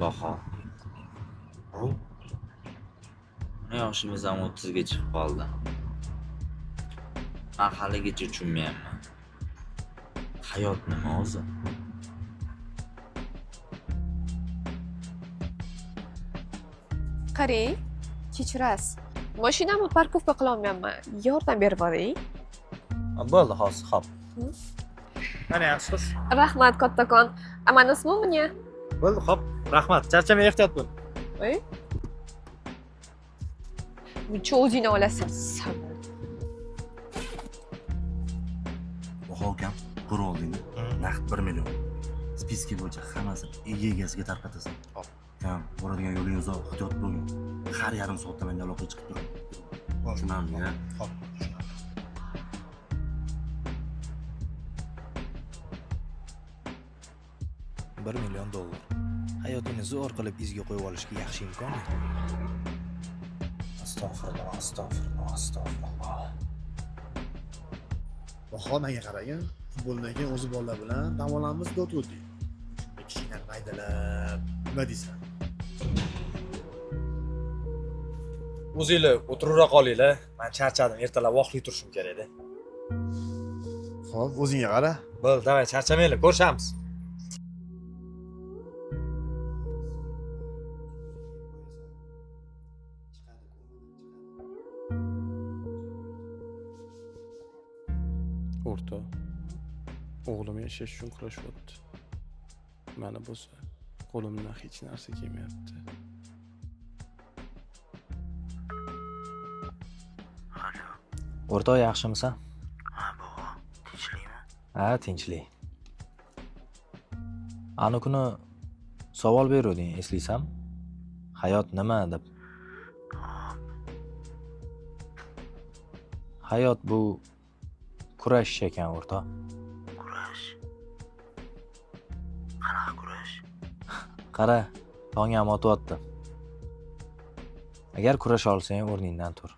Baho. Bu Yoshimiz ham 30 ga chiqib qoldi. Men haligacha tushunmayapman. Hayot nima o'zi? Qarang, kechirasiz. Mashinamni parkovka qila olmayapman. Yordam berib yuboring. bo'ldi hozir, xo'p. Mana yaxshisiz. Rahmat kattakon. Amani ismi Munya. Bo'ldi, xo'p. Rahmat. Charchamay ehtiyot bo'l. Voy. Buncha o'zingni olasan. Sabr. Baho ukam, ko'rib oldingmi? Naqd 1 million. Spiska bo'yicha hammasini egasiga tarqatasan. Hop. Ukam, boradigan yo'ling uzoq, ehtiyot bo'ling. Har yarim soatda menga aloqa chiqib turadi. Tushunammi, ya? Hop. 1 million dollar. Hayotini zo'r qilib izga qo'yib olishga yaxshi imkon. Astag'firulloh, astag'firulloh, astag'firulloh. Bahonaga qaragan, futboldan keyin o'zi bolalar bilan davolanamiz o'tdik. Kichkina maydalab, nima deysan? O'zinglar o'tirura qolinglar. Men charchadim, ertalab vaqtli turishim kerak edi. Xo'p, o'zingga qara. Bo'ldi, davay, charchamanglar, ko'rishamiz. O'rta, o'g'lim yashash uchun kurashyapti. Mana bo'lsa, qo'limdan hech narsa kelmayapti. O'rtoq, yaxshimisan? Ha, baho, tinchlikmi? Ha, tinchlik. Ana kuni savol beruvding, eslaysanmi? Hayot nima deb. Hayot bu kurash ekan, o'rtoq. Kurash. Qanaqa kurash? Qara, tongam otyapti. Agar kurasha olsang, o'rningdan tur.